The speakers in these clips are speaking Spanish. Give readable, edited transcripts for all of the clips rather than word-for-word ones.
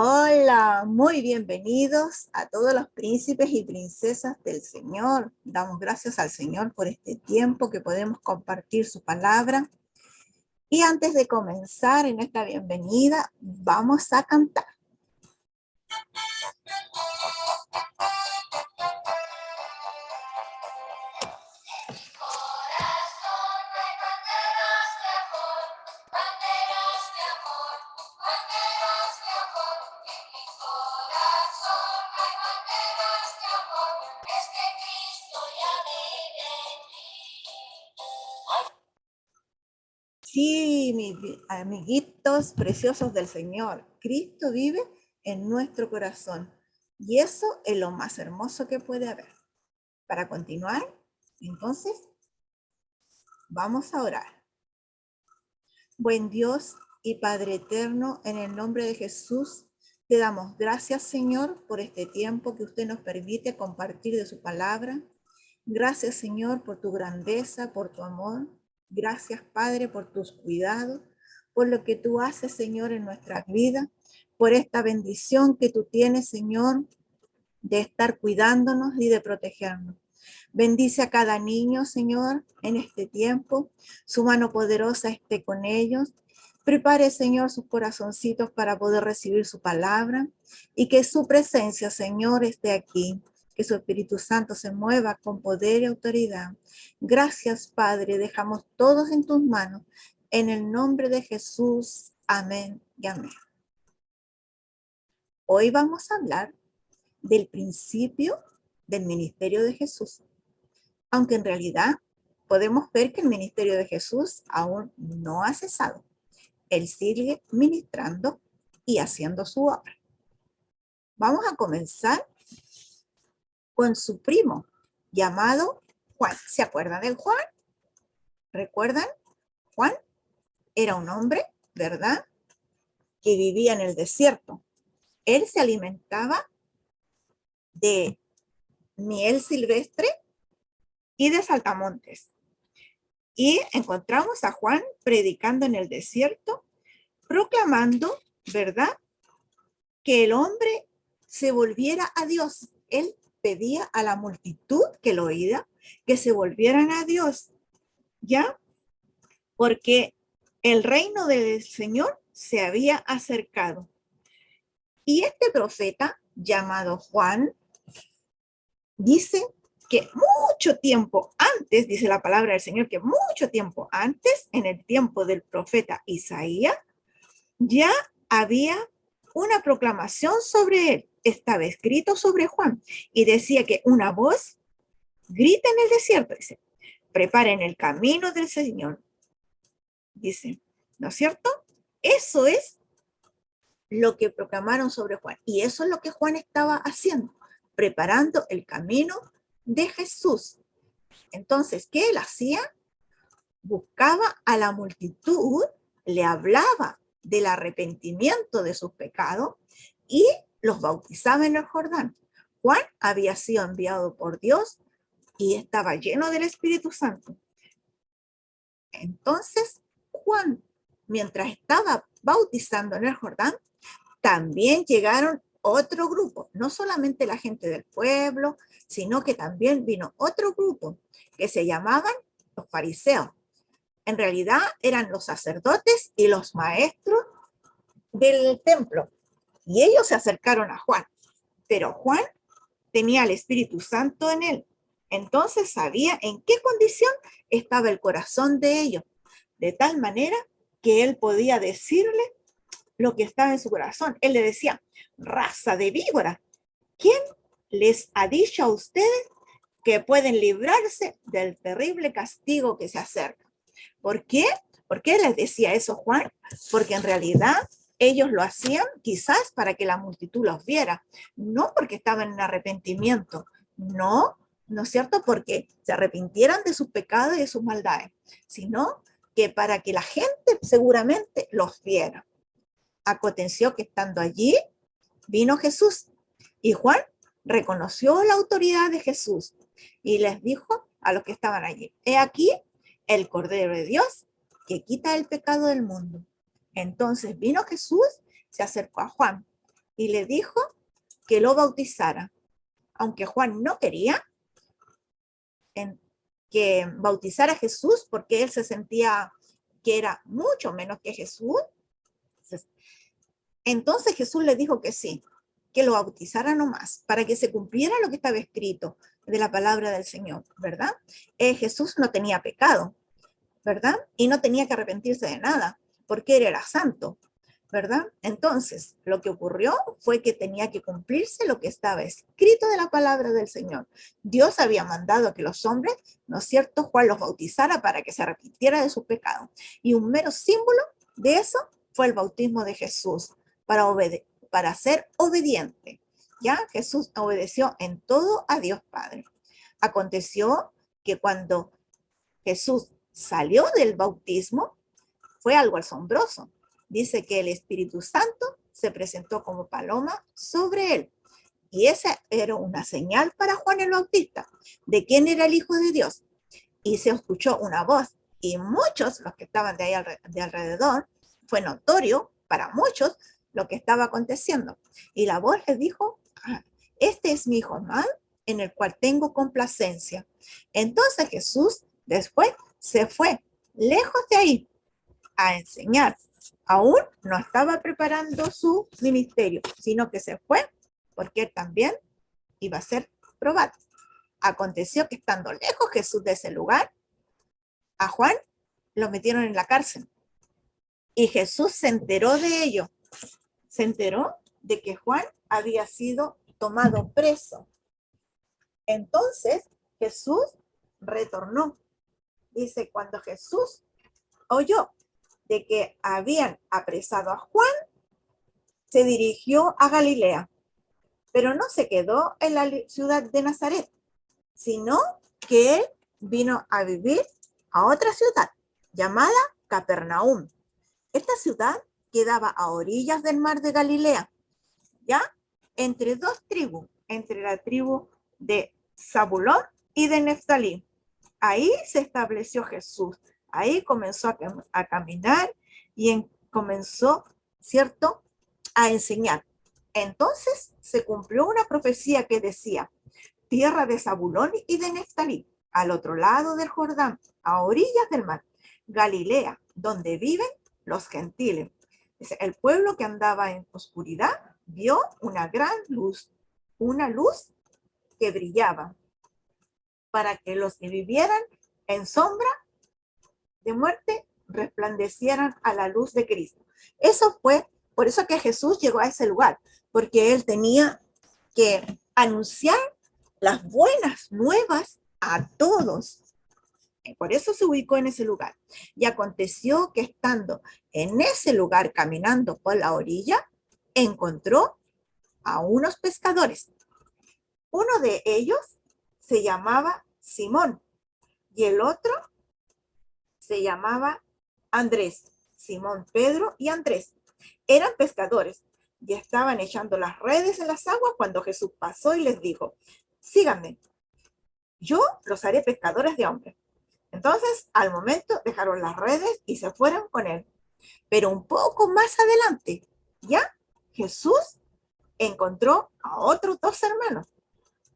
Hola, muy bienvenidos a todos los príncipes y princesas del Señor. Damos gracias al Señor por este tiempo que podemos compartir su palabra. Y antes de comenzar en esta bienvenida, vamos a cantar. Sí, mis amiguitos preciosos del Señor, Cristo vive en nuestro corazón. Y eso es lo más hermoso que puede haber. Para continuar, entonces, vamos a orar. Buen Dios y Padre eterno, en el nombre de Jesús, te damos gracias, Señor, por este tiempo que usted nos permite compartir de su palabra. Gracias, Señor, por tu grandeza, por tu amor. Gracias, Padre, por tus cuidados, por lo que tú haces, Señor, en nuestras vidas, por esta bendición que tú tienes, Señor, de estar cuidándonos y de protegernos. Bendice a cada niño, Señor, en este tiempo. Su mano poderosa esté con ellos. Prepare, Señor, sus corazoncitos para poder recibir su palabra y que su presencia, Señor, esté aquí. Que su Espíritu Santo se mueva con poder y autoridad. Gracias, Padre. Dejamos todos en tus manos. En el nombre de Jesús. Amén y amén. Hoy vamos a hablar del principio del ministerio de Jesús. Aunque en realidad podemos ver que el ministerio de Jesús aún no ha cesado. Él sigue ministrando y haciendo su obra. Vamos a comenzar con su primo, llamado Juan. ¿Se acuerdan del Juan? ¿Recuerdan? Juan era un hombre, ¿verdad?, que vivía en el desierto. Él se alimentaba de miel silvestre y de saltamontes. Y encontramos a Juan predicando en el desierto, proclamando, ¿verdad?, que el hombre se volviera a Dios. Él pedía a la multitud que lo oía, que se volvieran a Dios, ¿ya? Porque el reino del Señor se había acercado. Y este profeta, llamado Juan, dice que mucho tiempo antes, dice la palabra del Señor, que mucho tiempo antes, en el tiempo del profeta Isaías, ya había una proclamación sobre él. Estaba escrito sobre Juan y decía que una voz grita en el desierto, dice, preparen el camino del Señor, dice, ¿no es cierto? Eso es lo que proclamaron sobre Juan y eso es lo que Juan estaba haciendo, preparando el camino de Jesús. Entonces, ¿qué él hacía? Buscaba a la multitud, le hablaba del arrepentimiento de sus pecados y los bautizaba en el Jordán. Juan había sido enviado por Dios y estaba lleno del Espíritu Santo. Entonces, Juan, mientras estaba bautizando en el Jordán, también llegaron otro grupo, no solamente la gente del pueblo, sino que también vino otro grupo que se llamaban los fariseos. En realidad eran los sacerdotes y los maestros del templo. Y ellos se acercaron a Juan. Pero Juan tenía el Espíritu Santo en él. Entonces sabía en qué condición estaba el corazón de ellos. De tal manera que él podía decirle lo que estaba en su corazón. Él le decía, raza de víbora, ¿quién les ha dicho a ustedes que pueden librarse del terrible castigo que se acerca? ¿Por qué? ¿Por qué les decía eso Juan? Porque en realidad ellos lo hacían quizás para que la multitud los viera, no porque estaban en arrepentimiento, no, ¿no es cierto? Porque se arrepintieran de sus pecados y de sus maldades, sino que para que la gente seguramente los viera. Aconteció que estando allí, vino Jesús y Juan reconoció la autoridad de Jesús y les dijo a los que estaban allí, he aquí el Cordero de Dios que quita el pecado del mundo. Entonces vino Jesús, se acercó a Juan, y le dijo que lo bautizara. Aunque Juan no quería que bautizara a Jesús porque él se sentía que era mucho menos que Jesús, entonces Jesús le dijo que sí, que lo bautizara nomás, para que se cumpliera lo que estaba escrito de la palabra del Señor, ¿verdad? Jesús no tenía pecado, ¿verdad? Y no tenía que arrepentirse de nada, porque él era santo, ¿verdad? Entonces, lo que ocurrió fue que tenía que cumplirse lo que estaba escrito de la palabra del Señor. Dios había mandado que los hombres, ¿no es cierto?, Juan los bautizara para que se arrepintiera de sus pecados. Y un mero símbolo de eso fue el bautismo de Jesús, para ser obediente. ¿Ya? Jesús obedeció en todo a Dios Padre. Aconteció que cuando Jesús salió del bautismo, fue algo asombroso. Dice que el Espíritu Santo se presentó como paloma sobre él. Y esa era una señal para Juan el Bautista, de quién era el Hijo de Dios. Y se escuchó una voz, y muchos, los que estaban de ahí de alrededor, fue notorio para muchos lo que estaba aconteciendo. Y la voz les dijo, este es mi Hijo amado, en el cual tengo complacencia. Entonces Jesús después se fue lejos de ahí a enseñar. Aún no estaba preparando su ministerio, sino que se fue porque él también iba a ser probado. Aconteció que estando lejos Jesús de ese lugar, a Juan lo metieron en la cárcel. Y Jesús se enteró de ello. Se enteró de que Juan había sido tomado preso. Entonces Jesús retornó. Dice, cuando Jesús oyó de que habían apresado a Juan, se dirigió a Galilea, pero no se quedó en la ciudad de Nazaret, sino que él vino a vivir a otra ciudad llamada Capernaum. Esta ciudad quedaba a orillas del mar de Galilea, ¿ya? Entre dos tribus, entre la tribu de Zabulón y de Neftalí. Ahí se estableció Jesús. Ahí comenzó a caminar y comenzó, ¿cierto?, a enseñar. Entonces se cumplió una profecía que decía, tierra de Zabulón y de Neftalí, al otro lado del Jordán, a orillas del mar, Galilea, donde viven los gentiles. El pueblo que andaba en oscuridad vio una gran luz, una luz que brillaba, para que los que vivieran en sombra de muerte resplandecieran a la luz de Cristo. Eso fue, por eso que Jesús llegó a ese lugar, porque él tenía que anunciar las buenas nuevas a todos. Por eso se ubicó en ese lugar. Y aconteció que estando en ese lugar caminando por la orilla, encontró a unos pescadores. Uno de ellos se llamaba Simón y el otro se llamaba Andrés. Simón, Pedro y Andrés eran pescadores y estaban echando las redes en las aguas cuando Jesús pasó y les dijo, síganme, yo los haré pescadores de hombres. Entonces, al momento, dejaron las redes y se fueron con él. Pero un poco más adelante, ya Jesús encontró a otros dos hermanos.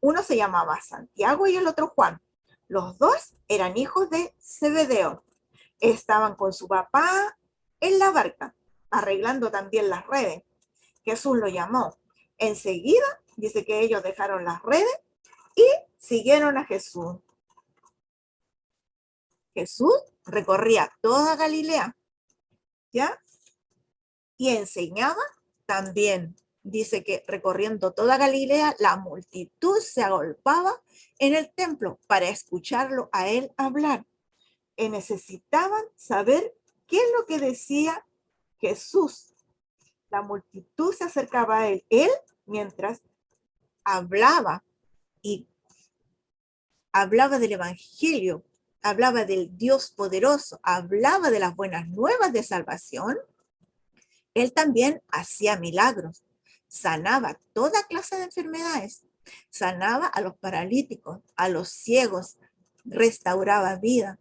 Uno se llamaba Santiago y el otro Juan. Los dos eran hijos de Zebedeo. Estaban con su papá en la barca, arreglando también las redes. Jesús lo llamó. Enseguida, dice que ellos dejaron las redes y siguieron a Jesús. Jesús recorría toda Galilea, ¿ya? Y enseñaba también. Dice que recorriendo toda Galilea, la multitud se agolpaba en el templo para escucharlo a él hablar. Y necesitaban saber qué es lo que decía Jesús. La multitud se acercaba a él mientras hablaba y hablaba del evangelio, hablaba del Dios poderoso, hablaba de las buenas nuevas de salvación. Él también hacía milagros, sanaba toda clase de enfermedades, sanaba a los paralíticos, a los ciegos, restauraba vida,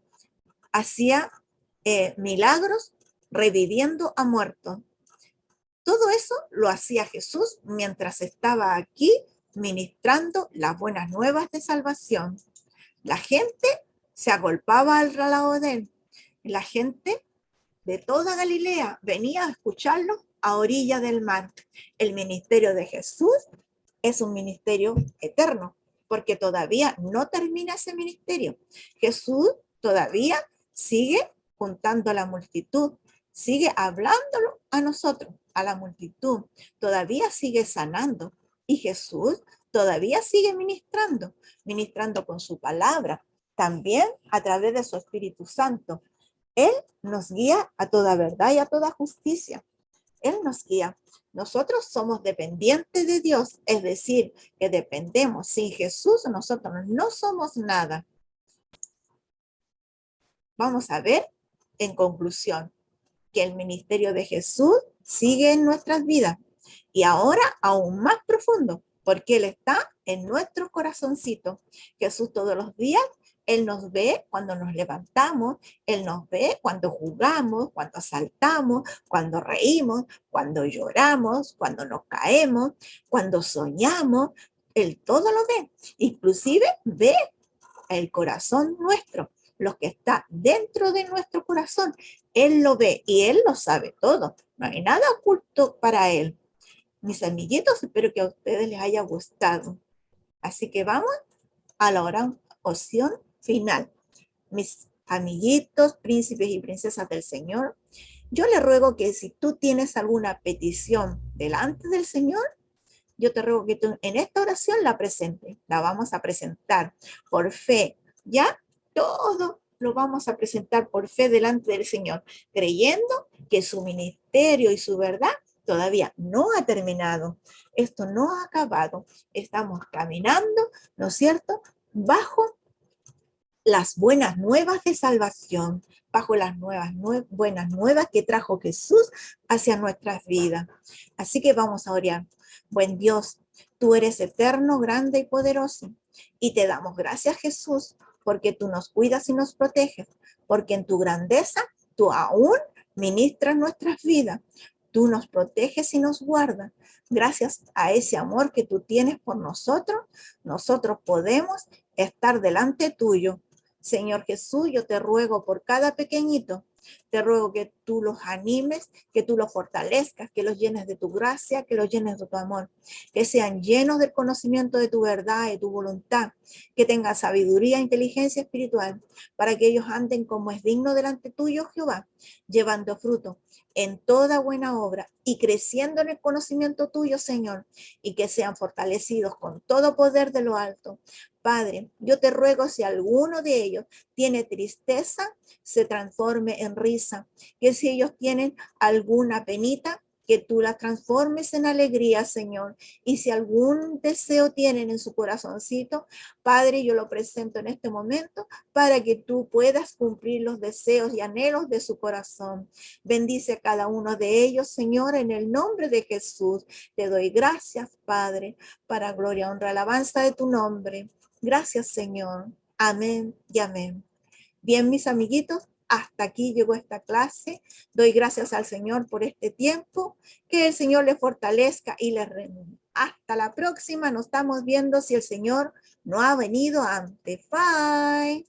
hacía milagros reviviendo a muertos. Todo eso lo hacía Jesús mientras estaba aquí ministrando las buenas nuevas de salvación. La gente se agolpaba al lado de él. La gente de toda Galilea venía a escucharlo a orilla del mar. El ministerio de Jesús es un ministerio eterno, porque todavía no termina ese ministerio. Jesús todavía sigue juntando a la multitud, sigue hablándolo a nosotros, a la multitud, todavía sigue sanando y Jesús todavía sigue ministrando, ministrando con su palabra, también a través de su Espíritu Santo. Él nos guía a toda verdad y a toda justicia. Él nos guía. Nosotros somos dependientes de Dios, es decir, que dependemos. Sin Jesús nosotros no somos nada. Vamos a ver, en conclusión, que el ministerio de Jesús sigue en nuestras vidas y ahora aún más profundo, porque Él está en nuestro corazoncito. Jesús todos los días, Él nos ve cuando nos levantamos, Él nos ve cuando jugamos, cuando saltamos, cuando reímos, cuando lloramos, cuando nos caemos, cuando soñamos. Él todo lo ve, inclusive ve el corazón nuestro, lo que está dentro de nuestro corazón. Él lo ve y Él lo sabe todo. No hay nada oculto para Él. Mis amiguitos, espero que a ustedes les haya gustado. Así que vamos a la oración final. Mis amiguitos, príncipes y princesas del Señor, yo les ruego que si tú tienes alguna petición delante del Señor, yo te ruego que tú en esta oración la presentes. La vamos a presentar por fe. Ya todo lo vamos a presentar por fe delante del Señor, creyendo que su ministerio y su verdad todavía no ha terminado. Esto no ha acabado. Estamos caminando, ¿no es cierto?, bajo las buenas nuevas de salvación, bajo las buenas nuevas que trajo Jesús hacia nuestras vidas. Así que vamos a orar. Buen Dios, tú eres eterno, grande y poderoso, y te damos gracias, Jesús, porque tú nos cuidas y nos proteges, porque en tu grandeza tú aún ministras nuestras vidas. Tú nos proteges y nos guardas. Gracias a ese amor que tú tienes por nosotros, nosotros podemos estar delante tuyo. Señor Jesús, yo te ruego por cada pequeñito, te ruego que tú los animes, que tú los fortalezcas, que los llenes de tu gracia, que los llenes de tu amor, que sean llenos del conocimiento de tu verdad y tu voluntad, que tengan sabiduría e inteligencia espiritual, para que ellos anden como es digno delante tuyo, Jehová, llevando fruto en toda buena obra y creciendo en el conocimiento tuyo, Señor, y que sean fortalecidos con todo poder de lo alto. Padre, yo te ruego si alguno de ellos tiene tristeza, se transforme en risa, que si ellos tienen alguna penita, que tú la transformes en alegría, Señor. Y si algún deseo tienen en su corazoncito, Padre, yo lo presento en este momento para que tú puedas cumplir los deseos y anhelos de su corazón. Bendice a cada uno de ellos, Señor, en el nombre de Jesús. Te doy gracias, Padre, para gloria, honra, alabanza de tu nombre. Gracias, Señor. Amén y amén. Bien, mis amiguitos, hasta aquí llegó esta clase. Doy gracias al Señor por este tiempo. Que el Señor le fortalezca y le renueve. Hasta la próxima. Nos estamos viendo si el Señor no ha venido antes. Bye.